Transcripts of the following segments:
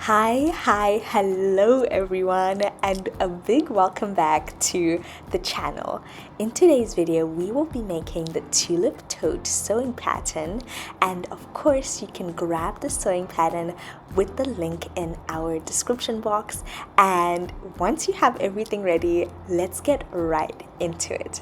Hello everyone, and a big welcome back to the channel. In today's video, we will be making the Tulip Tote sewing pattern, and of course, you can grab the sewing pattern with the link in our description box. And once you have everything ready, let's get right into it.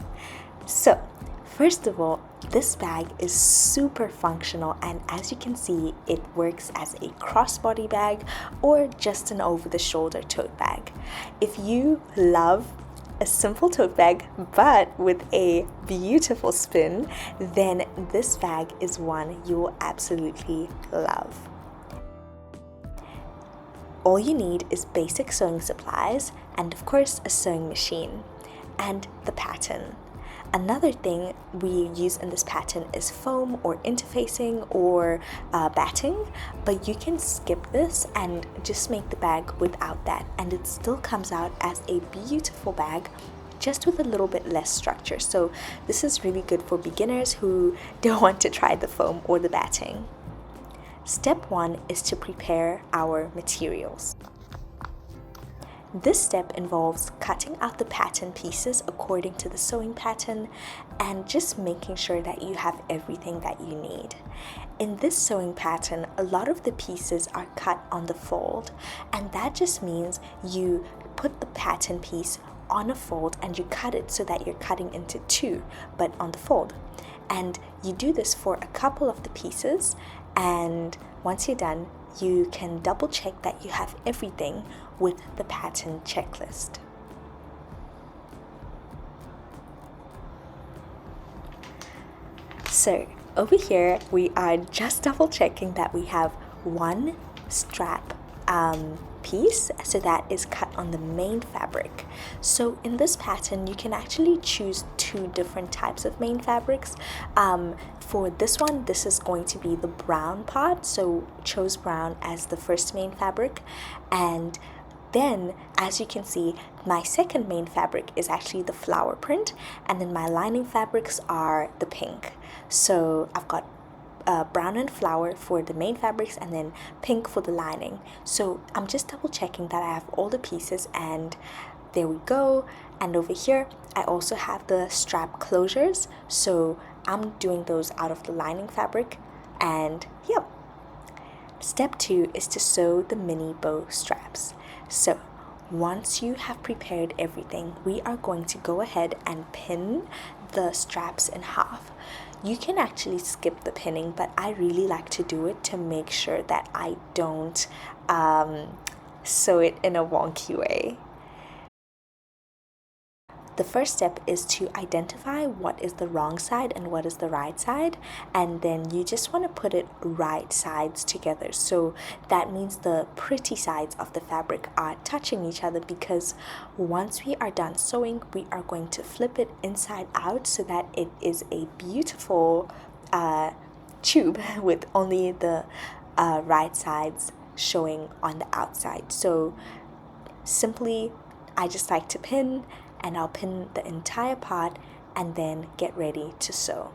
So, first of all, this bag is super functional, and as you can see, it works as a crossbody bag or just an over-the-shoulder tote bag. If you love a simple tote bag but with a beautiful spin, then this bag is one you will absolutely love. All you need is basic sewing supplies and of course a sewing machine and the pattern. Another thing we use in this pattern is foam or interfacing or batting, but you can skip this and just make the bag without that, and it still comes out as a beautiful bag, just with a little bit less structure. So this is really good for beginners who don't want to try the foam or the batting. Step 1 is to prepare our materials. This step involves cutting out the pattern pieces according to the sewing pattern and just making sure that you have everything that you need. In this sewing pattern, a lot of the pieces are cut on the fold, and that just means you put the pattern piece on a fold and you cut it so that you're cutting into two, but on the fold. And you do this for a couple of the pieces, and once you're done, you can double check that you have everything with the pattern checklist. So over here, we are just double checking that we have one strap piece, so that is cut on the main fabric. So in this pattern, you can actually choose two different types of main fabrics. For this one, this is going to be the brown part, so chose brown as the first main fabric. And then, as you can see, my second main fabric is actually the flower print, and then my lining fabrics are the pink. So I've got brown and flower for the main fabrics and then pink for the lining. So I'm just double checking that I have all the pieces, and there we go. And over here I also have the strap closures, so I'm doing those out of the lining fabric. And yep. Step 2 is to sew the mini bow straps. So once you have prepared everything, we are going to go ahead and pin the straps in half. You can actually skip the pinning, but I really like to do it to make sure that I don't sew it in a wonky way. The first step is to identify what is the wrong side and what is the right side, and then you just want to put it right sides together. So that means the pretty sides of the fabric are touching each other, because once we are done sewing, we are going to flip it inside out so that it is a beautiful tube with only the right sides showing on the outside. So simply, I just like to pin, and I'll pin the entire part and then get ready to sew.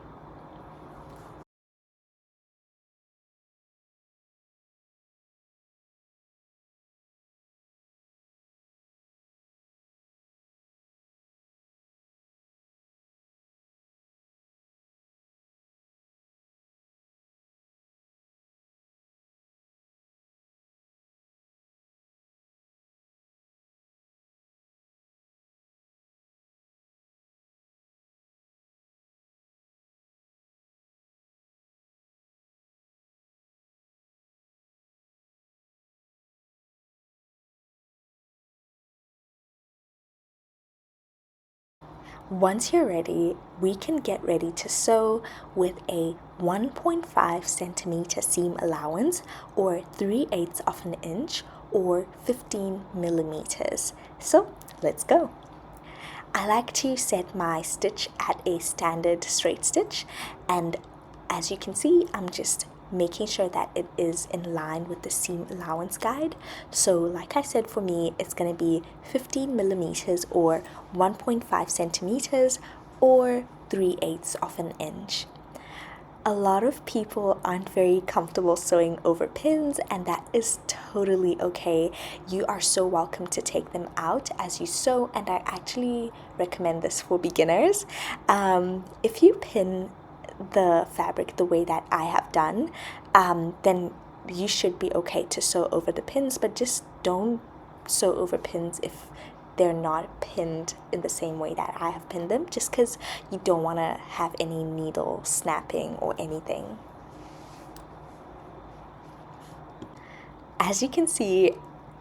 Once you're ready, we can get ready to sew with a 1.5 centimeter seam allowance, or 3/8 of an inch, or 15 millimeters. So let's go. I like to set my stitch at a standard straight stitch, and as you can see, I'm just making sure that it is in line with the seam allowance guide. So like I said, for me, it's going to be 15 millimeters or 1.5 centimeters or 3/8 of an inch. a lot of people aren't very comfortable sewing over pins, and that is totally okay. You are so welcome to take them out as you sew, and I actually recommend this for beginners. If you pin the fabric the way that I have done, then you should be okay to sew over the pins, but just don't sew over pins if they're not pinned in the same way that I have pinned them, just because you don't want to have any needle snapping or anything. As you can see,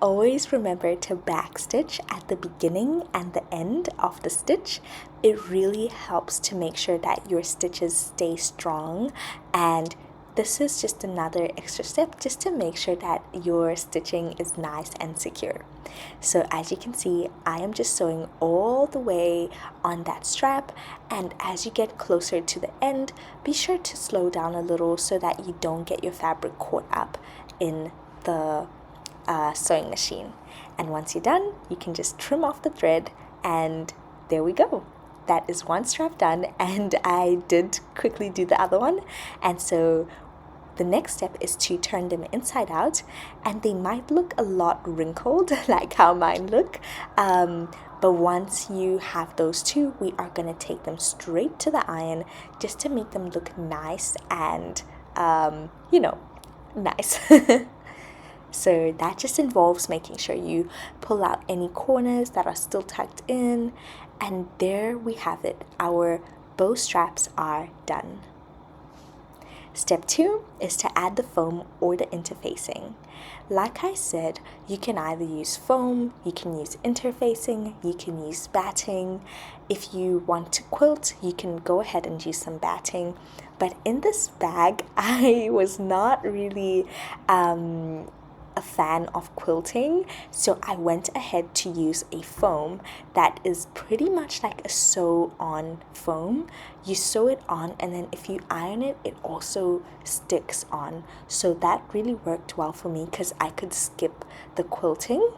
always remember to backstitch at the beginning and the end of the stitch. It really helps to make sure that your stitches stay strong, and this is just another extra step just to make sure that your stitching is nice and secure. So as you can see, I am just sewing all the way on that strap, and as you get closer to the end, be sure to slow down a little so that you don't get your fabric caught up in the sewing machine. And once you're done, you can just trim off the thread, and there we go. That is one strap done, and I did quickly do the other one. And so the next step is to turn them inside out, and they might look a lot wrinkled like how mine look, but once you have those two, we are going to take them straight to the iron just to make them look nice and nice. So that just involves making sure you pull out any corners that are still tucked in, and there we have it. Our bow straps are done. Step 2 is to add the foam or the interfacing. Like I said, you can either use foam, you can use interfacing, you can use batting. If you want to quilt, you can go ahead and use some batting. But in this bag, I was not really a fan of quilting, so I went ahead to use a foam that is pretty much like a sew-on foam. You sew it on, and then if you iron it, it also sticks on. So that really worked well for me because I could skip the quilting.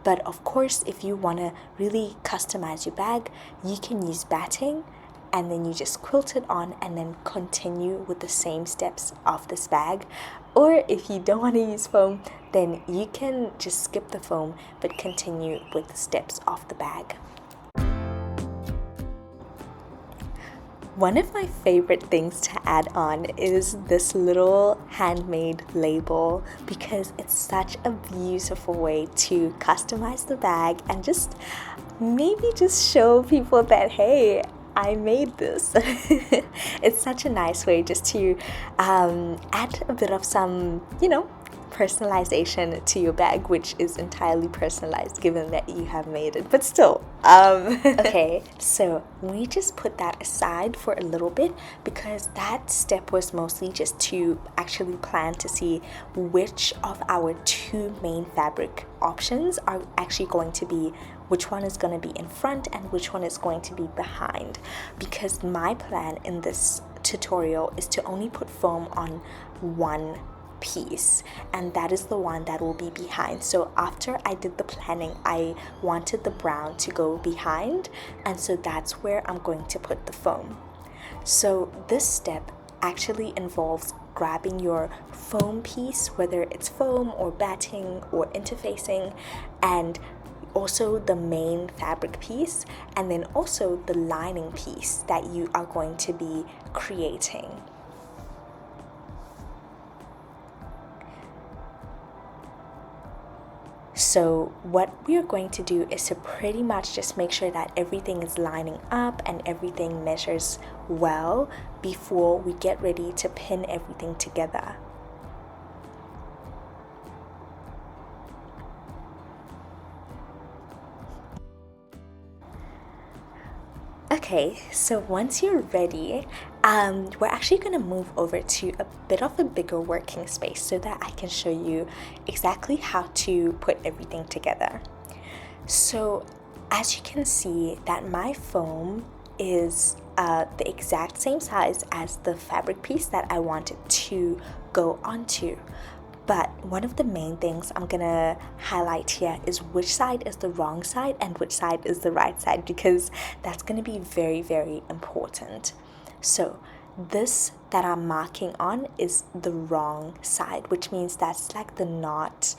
But of course, if you want to really customize your bag, you can use batting, and then you just quilt it on and then continue with the same steps of this bag. Or if you don't want to use foam, then you can just skip the foam but continue with the steps of the bag. One of my favorite things to add on is this little handmade label, because it's such a beautiful way to customize the bag and just maybe just show people that, hey, I made this. It's such a nice way just to add a bit of some, personalization to your bag, which is entirely personalized given that you have made it, but still. Okay, so we just put that aside for a little bit because that step was mostly just to actually plan to see which of our two main fabric options are actually going to be, which one is going to be in front and which one is going to be behind, because my plan in this tutorial is to only put foam on one piece, and that is the one that will be behind. So after I did the planning, I wanted the brown to go behind, and so that's where I'm going to put the foam. So this step actually involves grabbing your foam piece, whether it's foam or batting or interfacing, and also the main fabric piece, and then also the lining piece that you are going to be creating. So what we are going to do is to pretty much just make sure that everything is lining up and everything measures well before we get ready to pin everything together. Okay, so once you're ready, we're actually going to move over to a bit of a bigger working space so that I can show you exactly how to put everything together. So as you can see that my foam is the exact same size as the fabric piece that I wanted to go onto. But one of the main things I'm gonna highlight here is which side is the wrong side and which side is the right side, because that's gonna be very, very important. So this that I'm marking on is the wrong side, which means that's like the not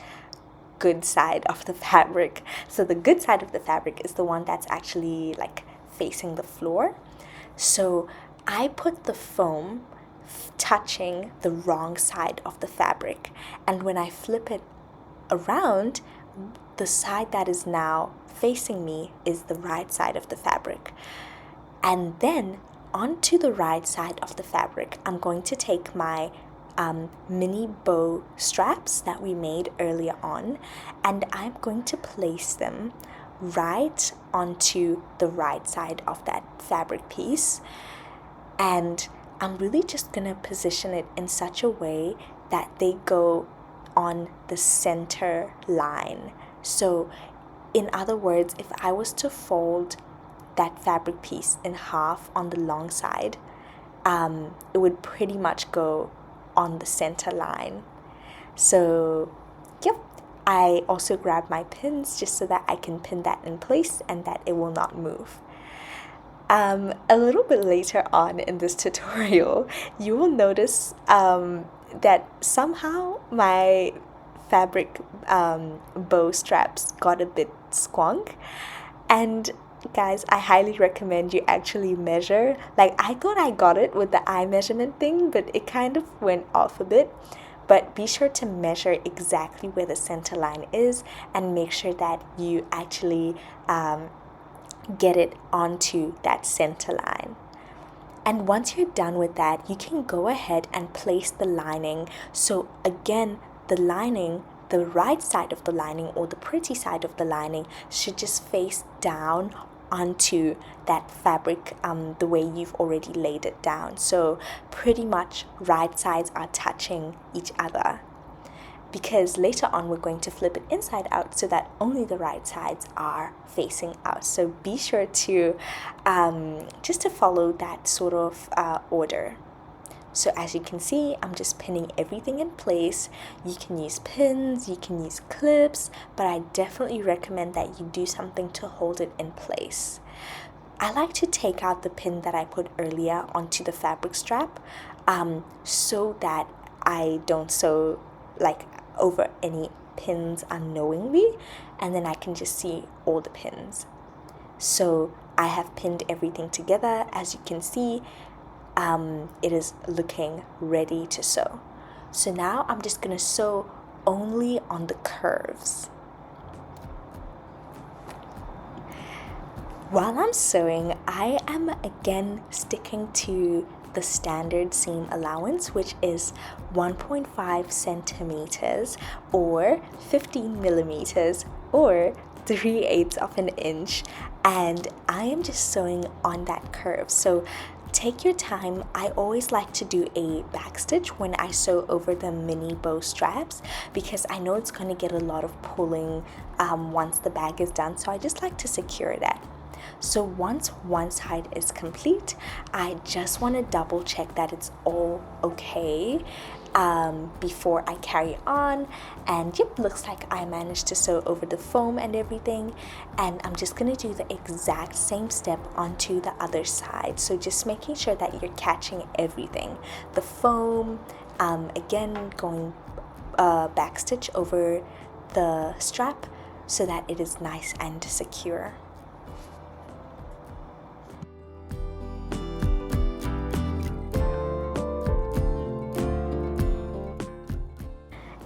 good side of the fabric. So the good side of the fabric is the one that's actually like facing the floor. So I put the foam touching the wrong side of the fabric, and when I flip it around, the side that is now facing me is the right side of the fabric. And then onto the right side of the fabric, I'm going to take my mini bow straps that we made earlier on, and I'm going to place them right onto the right side of that fabric piece. And I'm really just gonna position it in such a way that they go on the center line. So in other words, if I was to fold that fabric piece in half on the long side, it would pretty much go on the center line. So yep, I also grabbed my pins just so that I can pin that in place and that it will not move. A little bit later on in this tutorial, you will notice that somehow my fabric bow straps got a bit squonk. And guys, I highly recommend you actually measure. Like, I thought I got it with the eye measurement thing, but it kind of went off a bit. But be sure to measure exactly where the center line is and make sure that you actually get it onto that center line. And once you're done with that, you can go ahead and place the lining. So again, the lining, the right side of the lining or the pretty side of the lining should just face down onto that fabric the way you've already laid it down. So pretty much right sides are touching each other, because later on we're going to flip it inside out so that only the right sides are facing out. So be sure to just to follow that sort of order. So as you can see, I'm just pinning everything in place. You can use pins, you can use clips, but I definitely recommend that you do something to hold it in place. I like to take out the pin that I put earlier onto the fabric strap so that I don't sew like over any pins unknowingly, and then I can just see all the pins. So I have pinned everything together. As you can see, it is looking ready to sew. So now I'm just gonna sew only on the curves. While I'm sewing, I am again sticking to the standard seam allowance, which is 1.5 centimeters or 15 millimeters or 3/8 of an inch, and I am just sewing on that curve. So take your time. I always like to do a backstitch when I sew over the mini bow straps, because I know it's going to get a lot of pulling once the bag is done, so I just like to secure that. So once one side is complete, I just want to double check that it's all okay before I carry on. And yep, looks like I managed to sew over the foam and everything, and I'm just going to do the exact same step onto the other side. So just making sure that you're catching everything, the foam, again going backstitch over the strap so that it is nice and secure.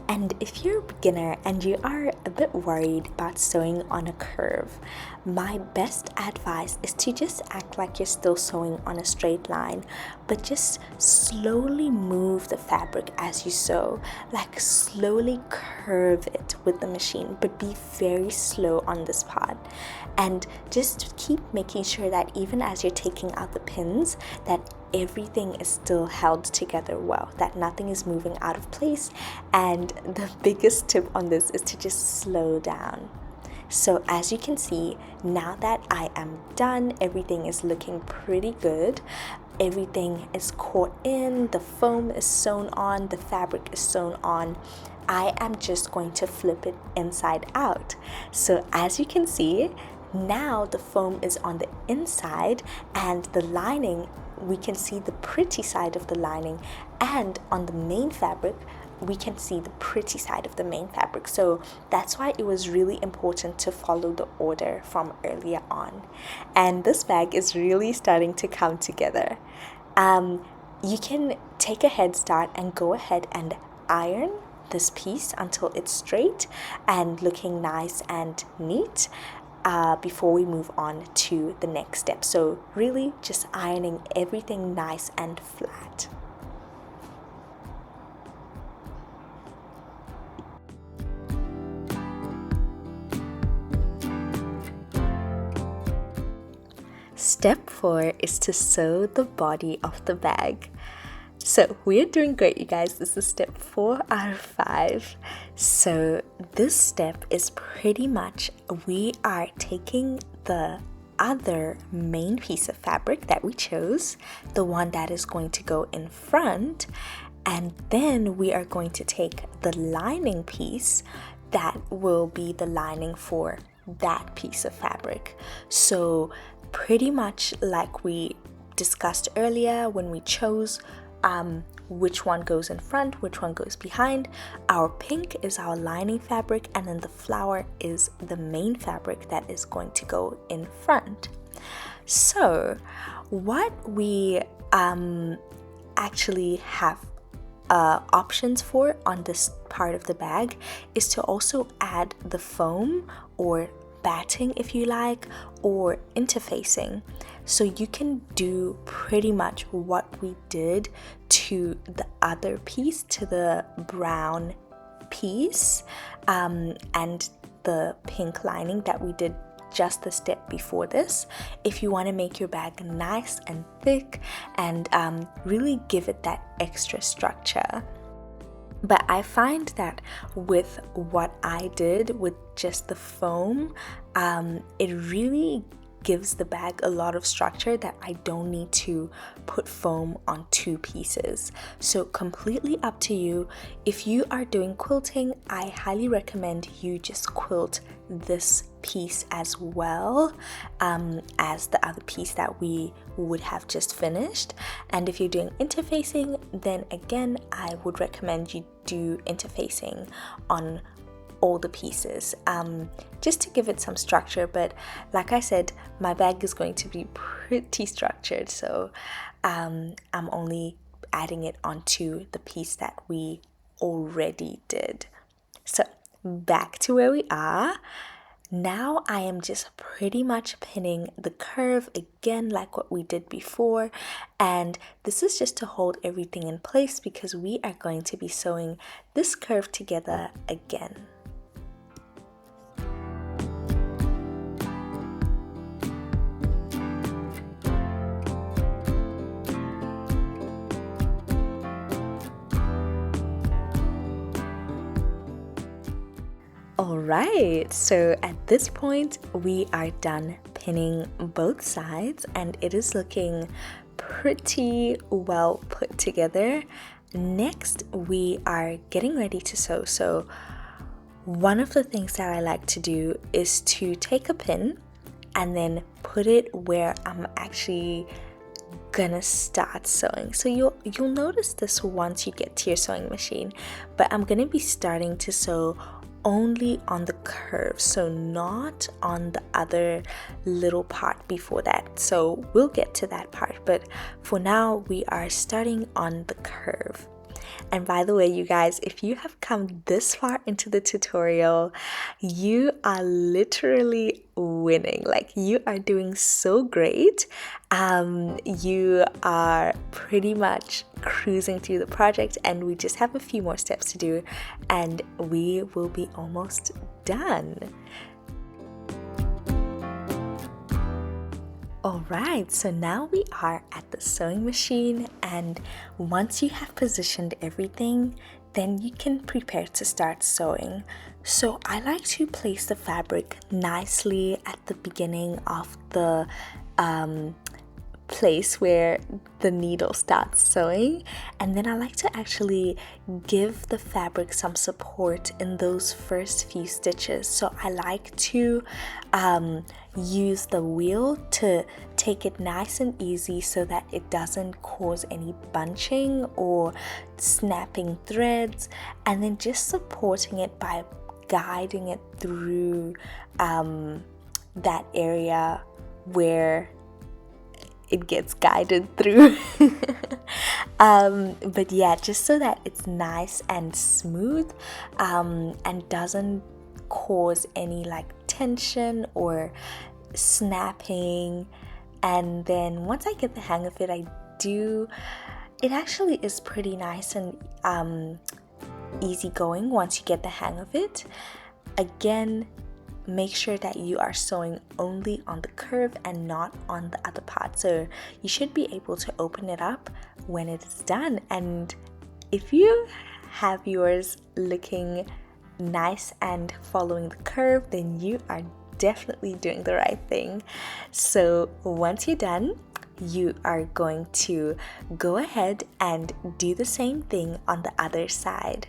And if you're a beginner and you are a bit worried about sewing on a curve, my best advice is to just act like you're still sewing on a straight line, but just slowly move the fabric as you sew. Like, slowly curve it with the machine, but be very slow on this part. And just keep making sure that even as you're taking out the pins, that everything is still held together well, that nothing is moving out of place. And the biggest tip on this is to just slow down. So as you can see, now that I am done, everything is looking pretty good. Everything is caught in, the foam is sewn on, the fabric is sewn on. I am just going to flip it inside out. So as you can see, now the foam is on the inside and the lining we can see the pretty side of the lining, and on the main fabric we can see the pretty side of the main fabric. So that's why it was really important to follow the order from earlier on. And this bag is really starting to come together. You can take a head start and go ahead and iron this piece until it's straight and looking nice and neat before we move on to the next step. So really just ironing everything nice and flat. Step 4 is to sew the body of the bag. So we are doing great, you guys. This is step 4 out of 5. So this step is pretty much, we are taking the other main piece of fabric that we chose, the one that is going to go in front, and then we are going to take the lining piece that will be the lining for that piece of fabric. So pretty much like we discussed earlier when we chose which one goes in front, which one goes behind. Our pink is our lining fabric, and then the flower is the main fabric that is going to go in front. So what we actually have options for on this part of the bag is to also add the foam or batting if you like, or interfacing. So you can do pretty much what we did to the other piece, to the brown piece and the pink lining that we did just the step before this, if you want to make your bag nice and thick and really give it that extra structure. But I find that with what I did with just the foam, it really gives the bag a lot of structure that I don't need to put foam on two pieces. So completely up to you. If you are doing quilting, I highly recommend you just quilt this piece as well as the other piece that we would have just finished. And if you're doing interfacing, then again I would recommend you do interfacing on all the pieces just to give it some structure. But like I said, my bag is going to be pretty structured, so I'm only adding it onto the piece that we already did. So back to where we are. Now I am just pretty much pinning the curve again like what we did before, and this is just to hold everything in place because we are going to be sewing this curve together again. Alright, so at this point we are done pinning both sides and it is looking pretty well put together. Next we are getting ready to sew. So one of the things that I like to do is to take a pin and then put it where I'm actually gonna start sewing. So you'll notice this once you get to your sewing machine, but I'm gonna be starting to sew only on the curve, so not on the other little part before that. So we'll get to that part, but for now we are starting on the curve. And by the way, you guys, if you have come this far into the tutorial, you are literally winning. Like, you are doing so great. You are pretty much cruising through the project, and we just have a few more steps to do and we will be almost done. Alright, so now we are at the sewing machine, and once you have positioned everything, then you can prepare to start sewing. So I like to place the fabric nicely at the beginning of the place where the needle starts sewing, and then I like to actually give the fabric some support in those first few stitches. So I like to use the wheel to take it nice and easy so that it doesn't cause any bunching or snapping threads, and then just supporting it by guiding it through that area where it gets guided through. But yeah, just so that it's nice and smooth, and doesn't cause any like tension or snapping. And then once I get the hang of it, it actually is pretty nice and easy going once you get the hang of it. Again, make sure that you are sewing only on the curve and not on the other part. So you should be able to open it up when it is done. And if you have yours looking nice and following the curve, then you are definitely doing the right thing. So once you're done, you are going to go ahead and do the same thing on the other side.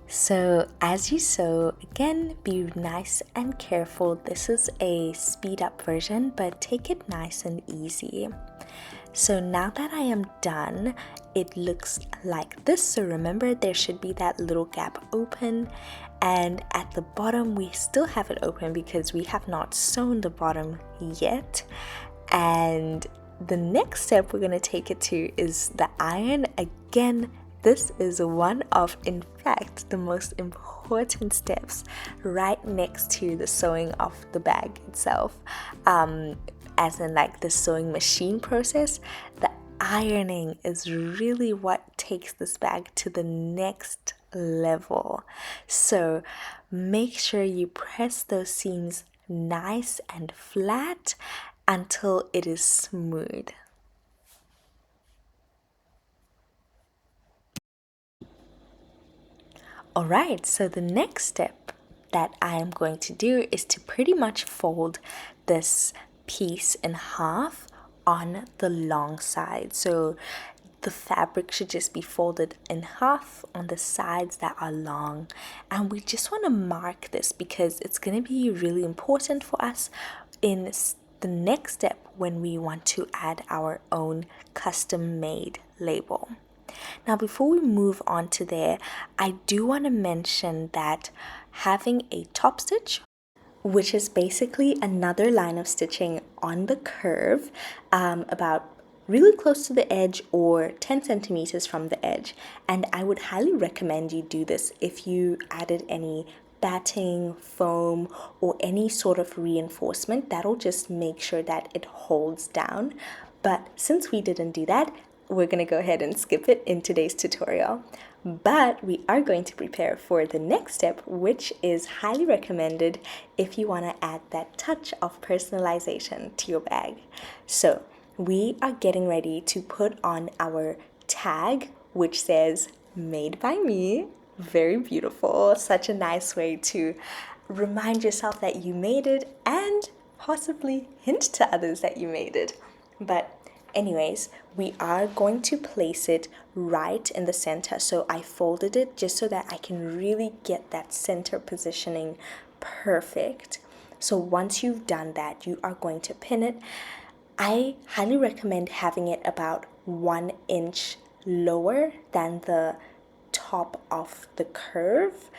So as you sew, again, be nice and careful. This is a speed up version, but take it nice and easy. So now that I am done, it looks like this. So remember, there should be that little gap open, and at the bottom we still have it open because we have not sewn the bottom yet. And the next step we're going to take it to is the iron. Again, this is one of, in fact, the most important steps right next to the sewing of the bag itself. As in like the sewing machine process, the ironing is really what takes this bag to the next level. So make sure you press those seams nice and flat until it is smooth. Alright, so the next step that I am going to do is to pretty much fold this piece in half on the long side. So the fabric should just be folded in half on the sides that are long, and we just want to mark this because it's going to be really important for us in the next step when we want to add our own custom made label. Now, before we move on to there, I do want to mention that having a top stitch, which is basically another line of stitching on the curve, about really close to the edge or 10 centimeters from the edge. And I would highly recommend you do this if you added any batting, foam, or any sort of reinforcement. That'll just make sure that it holds down. But since we didn't do that, we're going to go ahead and skip it in today's tutorial. But we are going to prepare for the next step, which is highly recommended if you want to add that touch of personalization to your bag. So we are getting ready to put on our tag, which says made by me. Very beautiful. Such a nice way to remind yourself that you made it and possibly hint to others that you made it. But anyways, we are going to place it right in the center. So I folded it just so that I can really get that center positioning perfect. So once you've done that, you are going to pin it. I highly recommend having it about 1 inch lower than the top of the curve,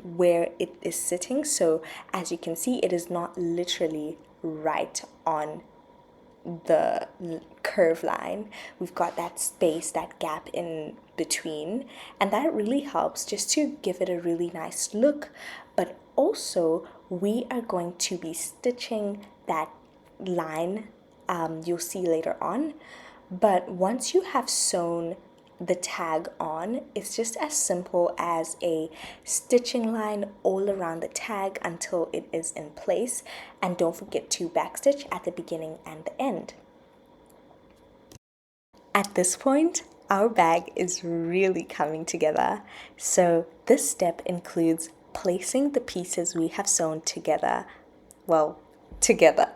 where it is sitting. So as you can see, it is not literally right on the curve line. We've got that space, that gap in between, and that really helps just to give it a really nice look. But also we are going to be stitching that line, you'll see later on. But once you have sewn the tag on, it's just as simple as a stitching line all around the tag until it is in place, and don't forget to backstitch at the beginning and the end. At this point, our bag is really coming together. So this step includes placing the pieces we have sewn together, well, together.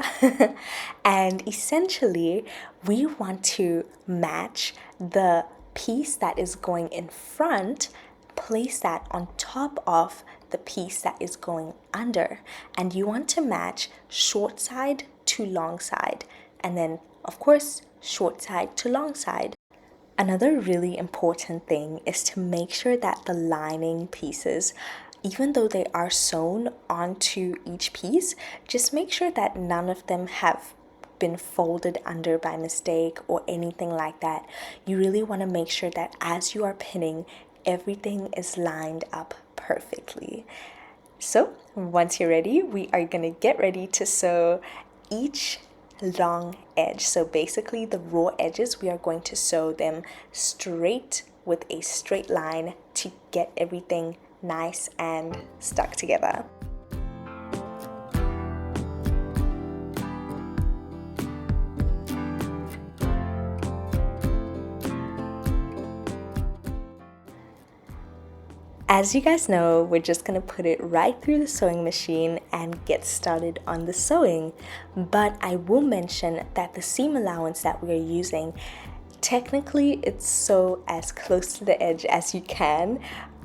And essentially, we want to match the piece that is going in front, place that on top of the piece that is going under. And you want to match short side to long side, and then of course short side to long side. Another really important thing is to make sure that the lining pieces, even though they are sewn onto each piece, just make sure that none of them have been folded under by mistake or anything like that. You really want to make sure that as you are pinning, everything is lined up perfectly. So once you're ready, we are going to get ready to sew each long edge. So basically the raw edges, we are going to sew them straight with a straight line to get everything nice and stuck together. As you guys know, we're just gonna put it right through the sewing machine and get started on the sewing. But I will mention that the seam allowance that we are using, technically it's sew as close to the edge as you can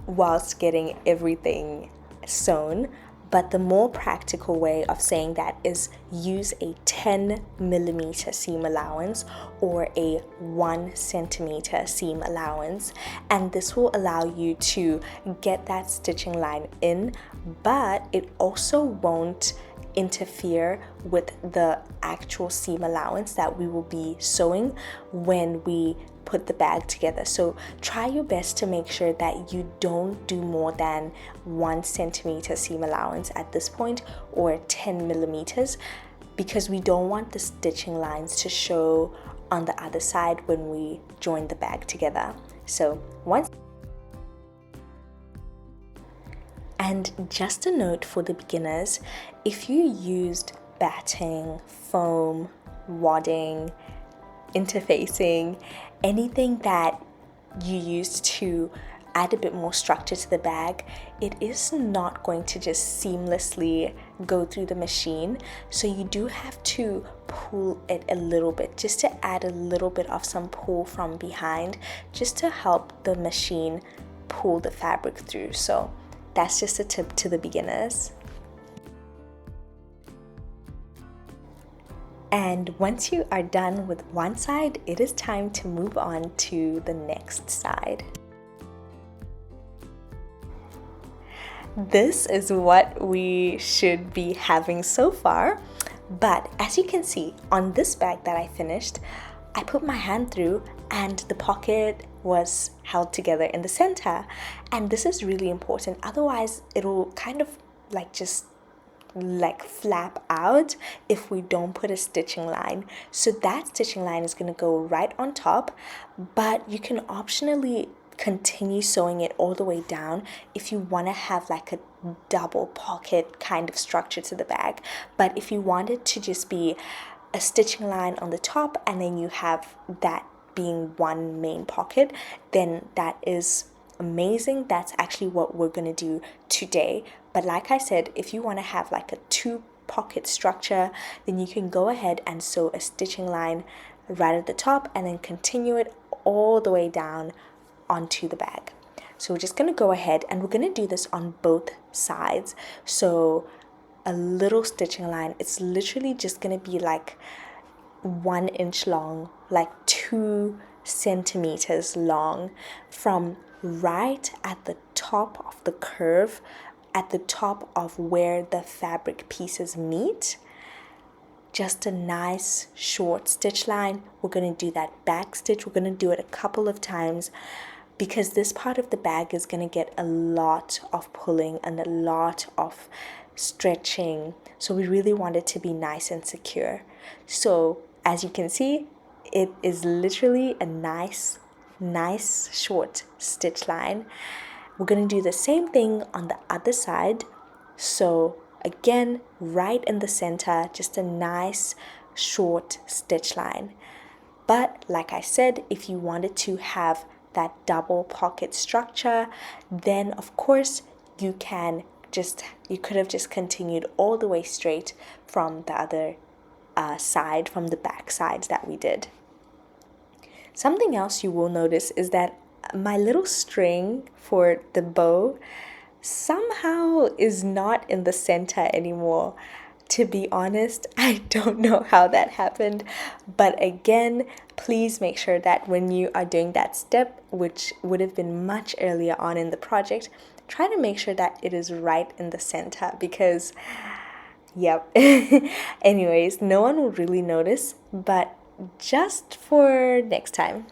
whilst getting everything sewn. But the more practical way of saying that is use a 10mm seam allowance or a 1cm seam allowance, and this will allow you to get that stitching line in, but it also won't interfere with the actual seam allowance that we will be sewing when we put the bag together. So try your best to make sure that you don't do more than 1cm seam allowance at this point, or 10mm, because we don't want the stitching lines to show on the other side when we join the bag together. So once. And just a note for the beginners, if you used batting, foam, wadding, interfacing, anything that you use to add a bit more structure to the bag, it is not going to just seamlessly go through the machine. So you do have to pull it a little bit, just to add a little bit of some pull from behind, just to help the machine pull the fabric through. So that's just a tip to the beginners. And once you are done with one side, it is time to move on to the next side. This is what we should be having so far. But as you can see on this bag that I finished, I put my hand through and the pocket was held together in the center. And this is really important. Otherwise, it'll kind of just flap out if we don't put a stitching line. So that stitching line is going to go right on top, but you can optionally continue sewing it all the way down if you want to have a double pocket kind of structure to the bag. But if you want it to just be a stitching line on the top and then you have that being one main pocket, then that is amazing. That's actually what we're going to do today. But like I said, if you want to have a two pocket structure, then you can go ahead and sew a stitching line right at the top and then continue it all the way down onto the bag. So we're just going to go ahead and we're going to do this on both sides. So a little stitching line, it's literally just going to be 1 inch long, 2 centimeters long, from right at the top of the curve, at the top of where the fabric pieces meet, just a nice short stitch line. We're going to do that back stitch. We're going to do it a couple of times because this part of the bag is going to get a lot of pulling and a lot of stretching. So we really want it to be nice and secure. So as you can see, it is literally a nice short stitch line. We're going to do the same thing on the other side. So again, right in the center, just a nice short stitch line. But like I said, if you wanted to have that double pocket structure, then of course you could have just continued all the way straight from the other side, from the back sides that we did. Something else you will notice is that my little string for the bow somehow is not in the center anymore. To be honest, I don't know how that happened, but again, please make sure that when you are doing that step, which would have been much earlier on in the project, try to make sure that it is right in the center because, yep. Anyways, no one will really notice, but just for next time.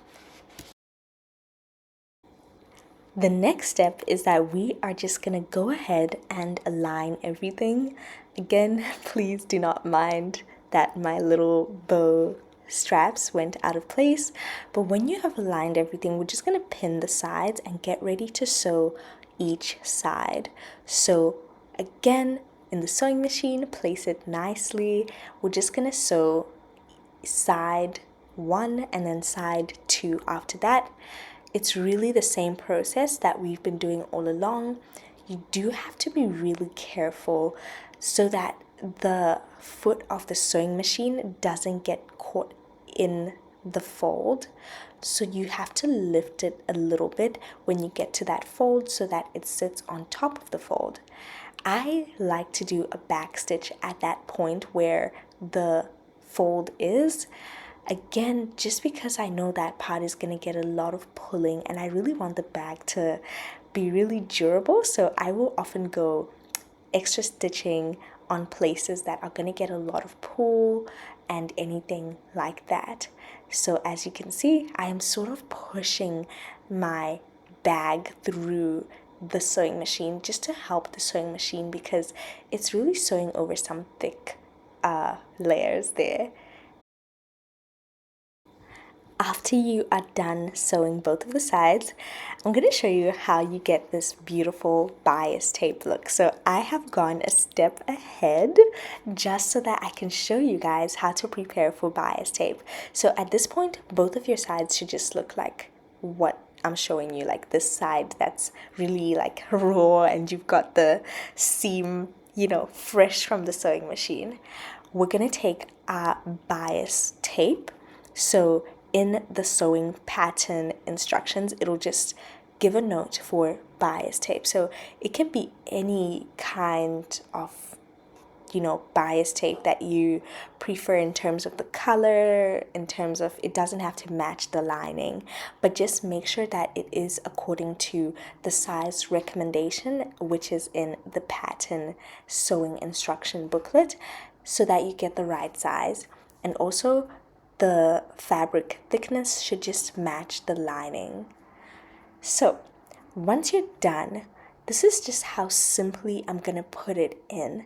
The next step is that we are just gonna go ahead and align everything. Again, please do not mind that my little bow straps went out of place, but when you have aligned everything, we're just gonna pin the sides and get ready to sew each side. So again, in the sewing machine, place it nicely. We're just gonna sew side 1 and then side 2 after that. It's really the same process that we've been doing all along. You do have to be really careful so that the foot of the sewing machine doesn't get caught in the fold. So you have to lift it a little bit when you get to that fold so that it sits on top of the fold. I like to do a back stitch at that point where the fold is. Again, just because I know that part is going to get a lot of pulling and I really want the bag to be really durable, so I will often go extra stitching on places that are going to get a lot of pull and anything like that. So as you can see, I am sort of pushing my bag through the sewing machine just to help the sewing machine because it's really sewing over some thick layers there. After you are done sewing both of the sides, I'm going to show you how you get this beautiful bias tape look. So I have gone a step ahead just so that I can show you guys how to prepare for bias tape. So at this point, both of your sides should just look like what I'm showing you, like this side that's really like raw and you've got the seam, fresh from the sewing machine. We're going to take our bias tape. So in the sewing pattern instructions, it'll just give a note for bias tape. So it can be any kind of, bias tape that you prefer in terms of the color, in terms of it doesn't have to match the lining, but just make sure that it is according to the size recommendation, which is in the pattern sewing instruction booklet, so that you get the right size. And also, the fabric thickness should just match the lining. So once you're done, this is just how simply I'm gonna put it in.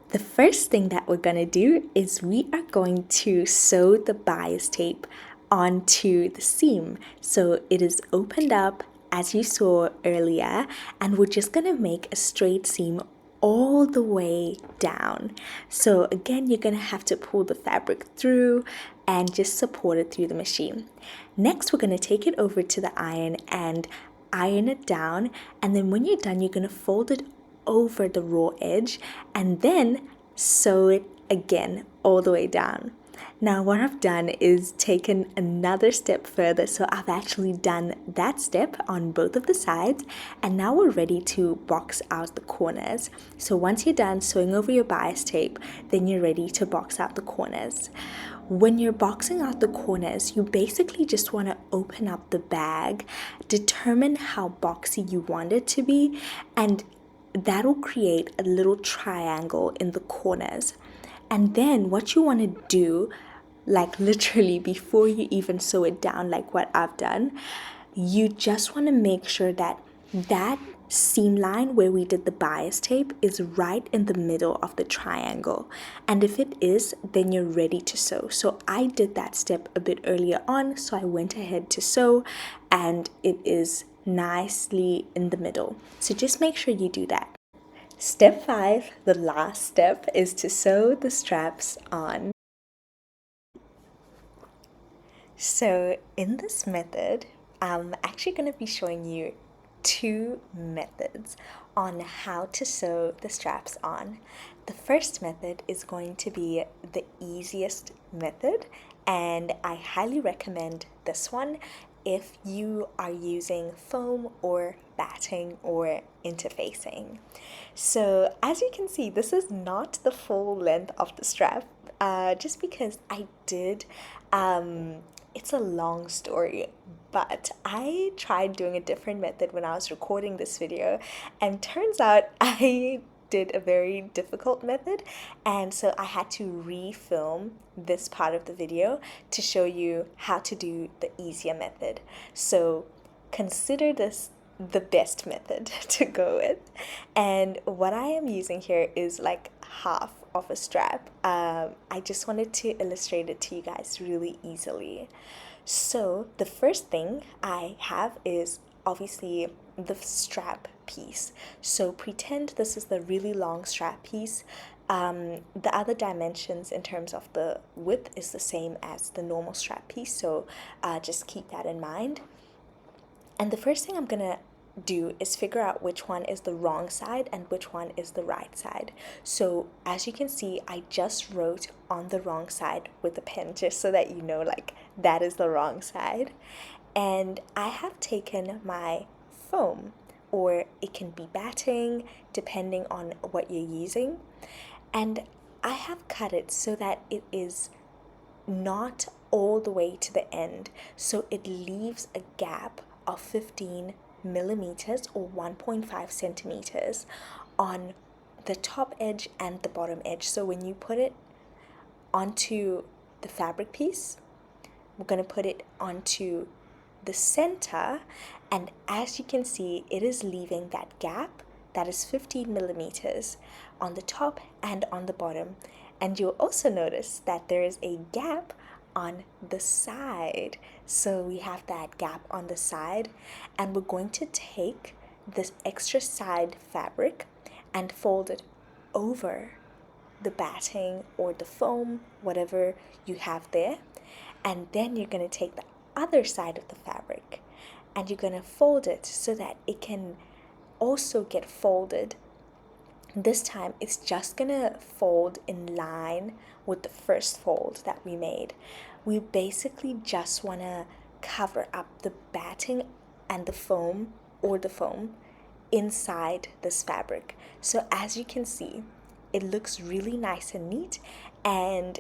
The first thing that we're gonna do is we are going to sew the bias tape onto the seam. So it is opened up as you saw earlier, and we're just gonna make a straight seam all the way down. So again, you're gonna have to pull the fabric through and just support it through the machine. Next, we're gonna take it over to the iron and iron it down, and then when you're done, you're gonna fold it over the raw edge and then sew it again all the way down. Now what I've done is taken another step further, so I've actually done that step on both of the sides, and now we're ready to box out the corners. So once you're done sewing over your bias tape, then you're ready to box out the corners. When you're boxing out the corners, you basically just want to open up the bag, determine how boxy you want it to be, and that will create a little triangle in the corners. And then what you want to do, like literally before you even sew it down, like what I've done, you just want to make sure that that seam line where we did the bias tape is right in the middle of the triangle. And if it is, then you're ready to sew. So I did that step a bit earlier on, so I went ahead to sew, and it is nicely in the middle. So just make sure you do that. Step 5, the last step, is to sew the straps on. So in this method, I'm actually going to be showing you 2 methods on how to sew the straps on. The first method is going to be the easiest method, and I highly recommend this one if you are using foam or batting or interfacing. So as you can see, this is not the full length of the strap, just because I did it's a long story, but I tried doing a different method when I was recording this video, and turns out I did a very difficult method, and so I had to refilm this part of the video to show you how to do the easier method. So consider this the best method to go with. And what I am using here is like half of a strap. I just wanted to illustrate it to you guys really easily. So the first thing I have is obviously the strap piece. So pretend this is the really long strap piece. The other dimensions in terms of the width is the same as the normal strap piece, so just keep that in mind. And the first thing I'm gonna do is figure out which one is the wrong side and which one is the right side. So as you can see, I just wrote on the wrong side with a pen, just so that you know, like, that is the wrong side. And I have taken my foam, or it can be batting depending on what you're using, and I have cut it so that it is not all the way to the end, so it leaves a gap of 15 millimeters or 1.5 centimeters on the top edge and the bottom edge. So when you put it onto the fabric piece, we're going to put it onto the center, and as you can see, it is leaving that gap that is 15 millimeters on the top and on the bottom. And you'll also notice that there is a gap on the side. So we have that gap on the side, and we're going to take this extra side fabric and fold it over the batting or the foam, whatever you have there. And then you're going to take the other side of the fabric and you're going to fold it so that it can also get folded. This time it's just going to fold in line with the first fold that we made. We basically just want to cover up the batting and the foam, or the foam, inside this fabric. So as you can see, it looks really nice and neat, and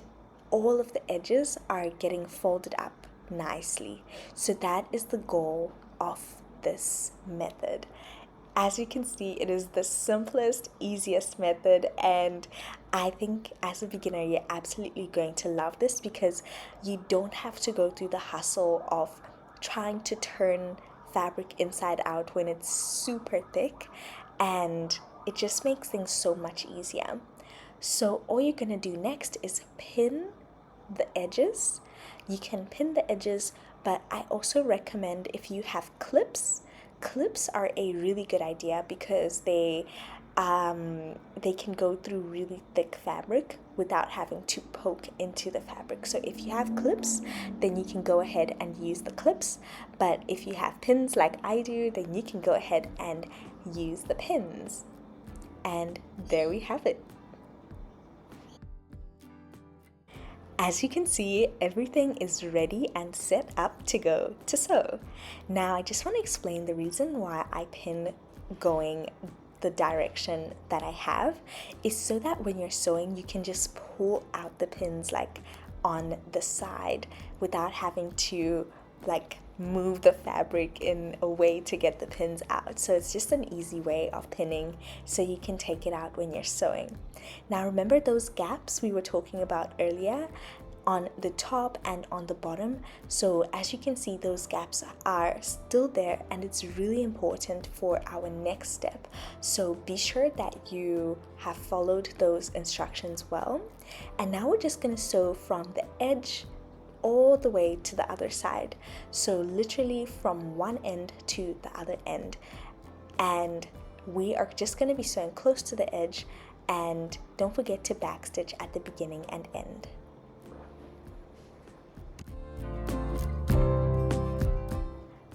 all of the edges are getting folded up nicely. So that is the goal of this method. As you can see, it is the simplest, easiest method, and I think as a beginner you're absolutely going to love this, because you don't have to go through the hustle of trying to turn fabric inside out when it's super thick, and it just makes things so much easier. So all you're gonna do next is pin the edges. You can pin the edges, but I also recommend, if you have clips are a really good idea, because they can go through really thick fabric without having to poke into the fabric. So if you have clips, then you can go ahead and use the clips, but if you have pins like I do, then you can go ahead and use the pins. And there we have it. As you can see, everything is ready and set up to go to sew. Now I just want to explain the reason why I pin going the direction that I have is so that when you're sewing, you can just pull out the pins like on the side without having to like move the fabric in a way to get the pins out. So it's just an easy way of pinning so you can take it out when you're sewing. Now remember those gaps we were talking about earlier on the top and on the bottom? So as you can see, those gaps are still there, and it's really important for our next step. So be sure that you have followed those instructions well. And now we're just going to sew from the edge all the way to the other side. So literally from one end to the other end. And we are just going to be sewing close to the edge, and don't forget to backstitch at the beginning and end.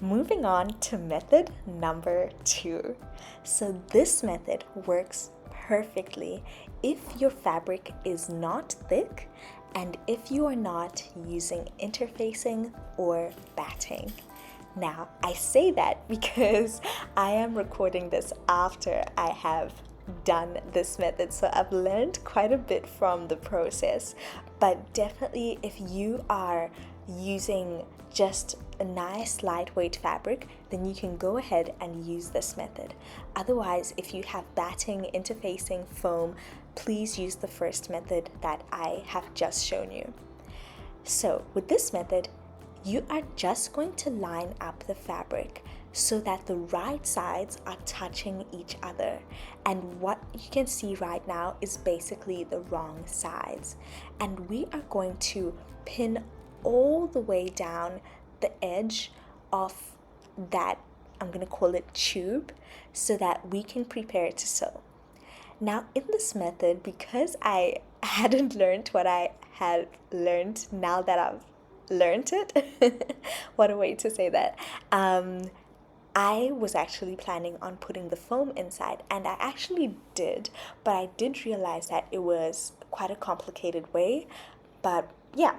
Moving on to method number 2. So this method works perfectly if your fabric is not thick and if you are not using interfacing or batting. Now, I say that because I am recording this after I have done this method, so I've learned quite a bit from the process. But definitely, if you are using just a nice lightweight fabric, then you can go ahead and use this method. Otherwise, if you have batting, interfacing, foam, please use the first method that I have just shown you. So with this method, you are just going to line up the fabric so that the right sides are touching each other. And what you can see right now is basically the wrong sides. And we are going to pin all the way down the edge of that, I'm going to call it tube, so that we can prepare to sew. Now in this method, because I hadn't learned what I had learned, now that I've learned it, what a way to say that, I was actually planning on putting the foam inside, and I actually did, but I did realize that it was quite a complicated way. But yeah,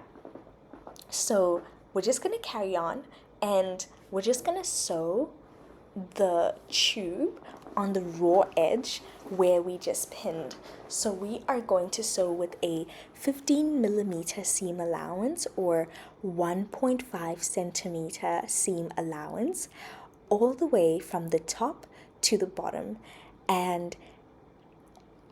so we're just going to carry on, and we're just going to sew the tube on the raw edge where we just pinned. So we are going to sew with a 15mm seam allowance or 1.5 centimeter seam allowance all the way from the top to the bottom. And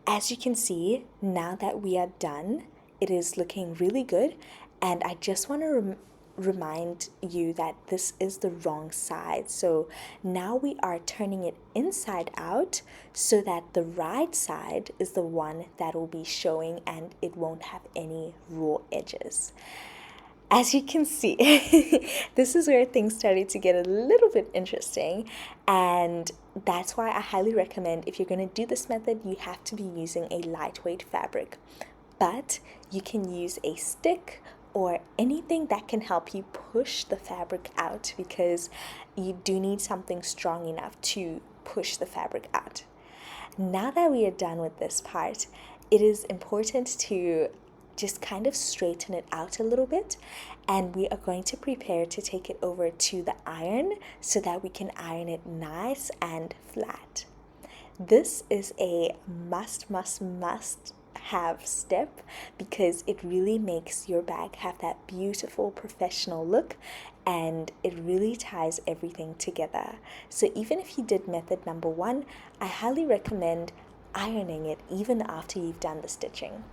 as you can see, now that we are done, it is looking really good. And I just want to remind you that this is the wrong side. So now we are turning it inside out so that the right side is the one that will be showing and it won't have any raw edges. As you can see, this is where things started to get a little bit interesting, and that's why I highly recommend, if you're going to do this method, you have to be using a lightweight fabric. But you can use a stick or anything that can help you push the fabric out, because you do need something strong enough to push the fabric out. Now that we are done with this part, it is important to just kind of straighten it out a little bit, and we are going to prepare to take it over to the iron so that we can iron it nice and flat. This is a must have step because it really makes your bag have that beautiful professional look, and it really ties everything together. So even if you did method number 1, I highly recommend ironing it even after you've done the stitching.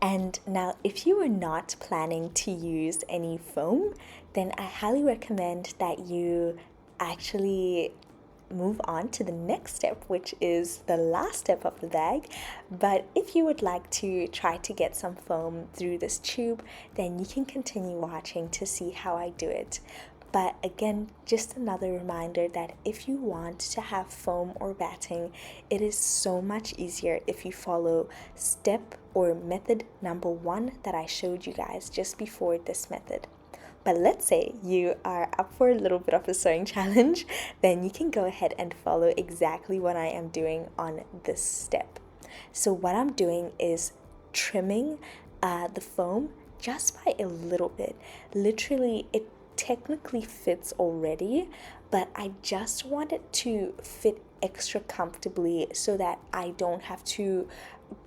And now, if you are not planning to use any foam, then I highly recommend that you actually move on to the next step, which is the last step of the bag. But if you would like to try to get some foam through this tube, then you can continue watching to see how I do it. But again, just another reminder that if you want to have foam or batting, it is so much easier if you follow step or method number 1 that I showed you guys just before this method. But let's say you are up for a little bit of a sewing challenge, then you can go ahead and follow exactly what I am doing on this step. So what I'm doing is trimming the foam just by a little bit. Literally, it technically fits already, but I just want it to fit extra comfortably so that I don't have to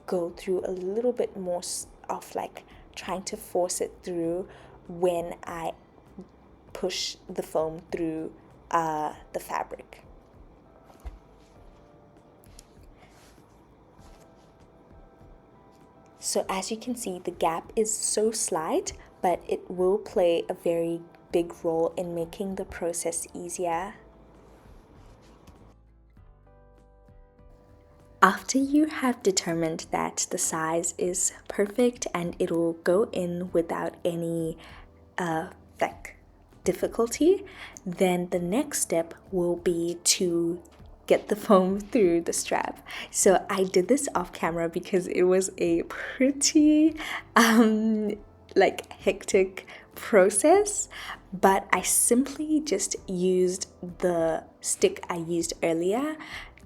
go through a little bit more of like trying to force it through when I push the foam through the fabric. So as you can see, the gap is so slight, but it will play a very big role in making the process easier. After you have determined that the size is perfect and it will go in without any like difficulty, then the next step will be to get the foam through the strap. So I did this off camera because it was a pretty like hectic process, but I simply just used the stick I used earlier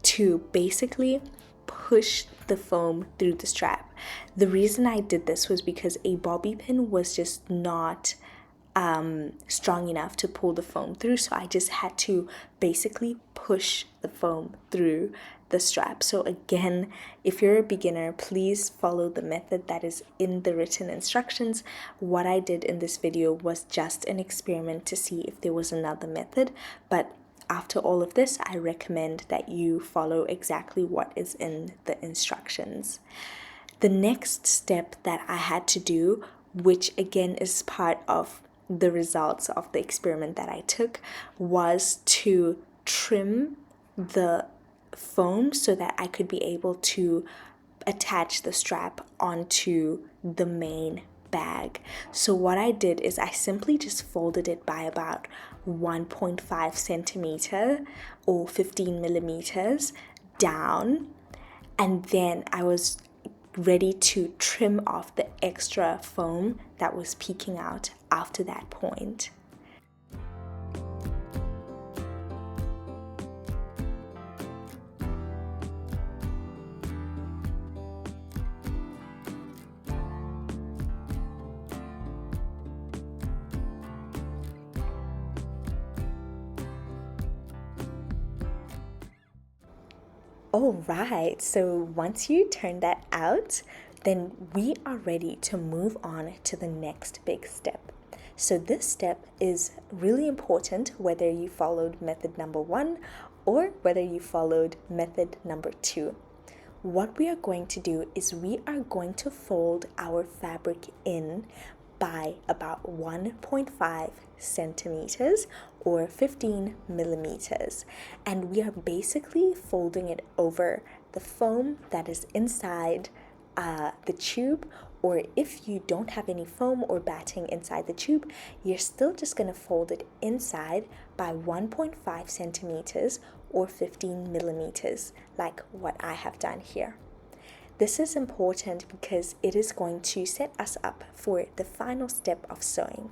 to basically push the foam through the strap. The reason I did this was because a bobby pin was just not strong enough to pull the foam through, so I just had to basically push the foam through the strap. So again, if you're a beginner, please follow the method that is in the written instructions. What I did in this video was just an experiment to see if there was another method, but after all of this, I recommend that you follow exactly what is in the instructions. The next step that I had to do, which again is part of the results of the experiment that I took, was to trim the foam so that I could be able to attach the strap onto the main bag. So what I did is I simply just folded it by about 1.5 centimeter or 15 millimeters down, and then I was ready to trim off the extra foam that was peeking out after that point. All right, so once you turn that out, then we are ready to move on to the next big step. So this step is really important whether you followed method number 1 or whether you followed method number 2. What we are going to do is we are going to fold our fabric in by about 1.5 centimeters or 15 millimeters, and we are basically folding it over the foam that is inside the tube, or if you don't have any foam or batting inside the tube, you're still just going to fold it inside by 1.5 centimeters or 15 millimeters, like what I have done here. This is important because it is going to set us up for the final step of sewing.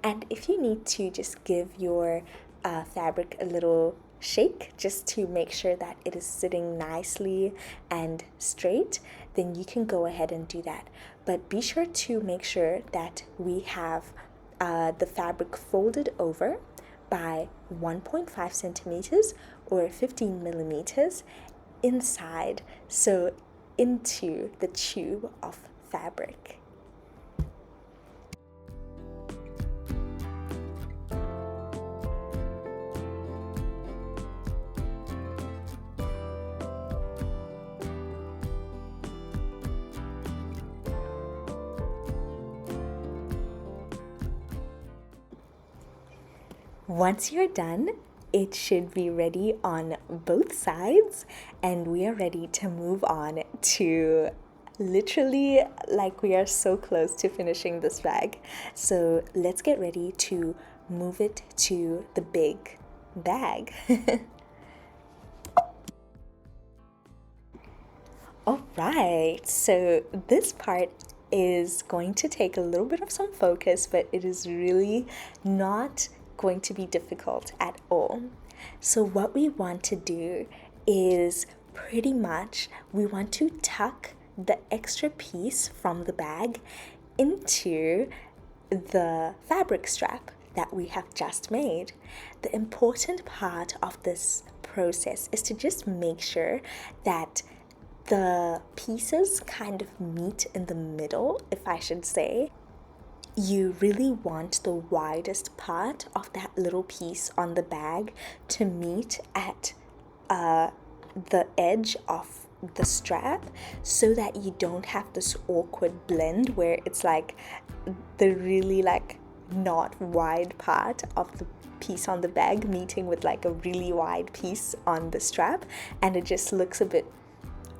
And if you need to just give your fabric a little shake just to make sure that it is sitting nicely and straight, then you can go ahead and do that. But be sure to make sure that we have the fabric folded over by 1.5 centimeters or 15 millimeters inside, so into the tube of fabric. Once you're done, it should be ready on both sides, and we are ready to move on to literally, like, we are so close to finishing this bag. So let's get ready to move it to the big bag. All right, so this part is going to take a little bit of some focus, but it is really not going to be difficult at all. So what we want to do is pretty much we want to tuck the extra piece from the bag into the fabric strap. that we have just made. The important part of this process is to just make sure that the pieces kind of meet in the middle, if I should say. You really want the widest part of that little piece on the bag to meet at the edge of the strap, so that you don't have this awkward blend where it's like the really like not wide part of the piece on the bag meeting with like a really wide piece on the strap, and it just looks a bit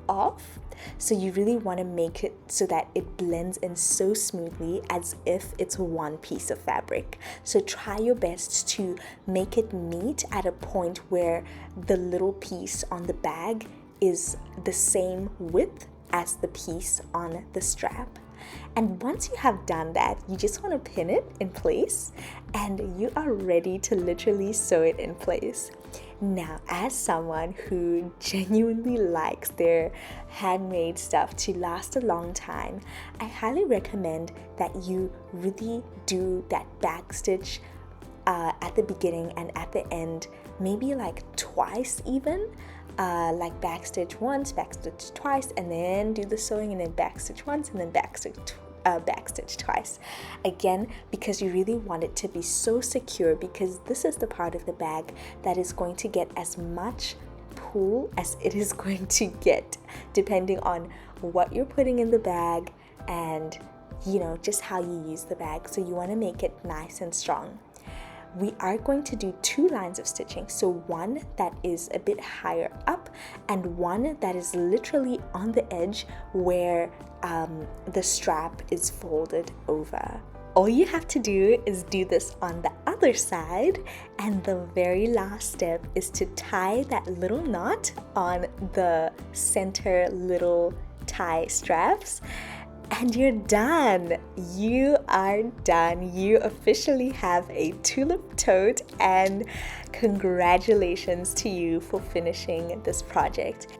off. So you really want to make it so that it blends in so smoothly as if it's one piece of fabric. So try your best to make it meet at a point where the little piece on the bag is the same width as the piece on the strap. And once you have done that, you just want to pin it in place and you are ready to literally sew it in place. Now, as someone who genuinely likes their handmade stuff to last a long time, I highly recommend that you really do that backstitch at the beginning and at the end, maybe like twice even. Like backstitch once, backstitch twice, and then do the sewing, and then backstitch once, and then backstitch twice. Again, because you really want it to be so secure, because this is the part of the bag that is going to get as much pull as it is going to get, depending on what you're putting in the bag and, you know, just how you use the bag. So you want to make it nice and strong. We are going to do 2 lines of stitching, so one that is a bit higher up and one that is literally on the edge where the strap is folded over. All you have to do is do this on the other side, and the very last step is to tie that little knot on the center little tie straps. And you're done. You are done. You officially have a tulip tote, and congratulations to you for finishing this project.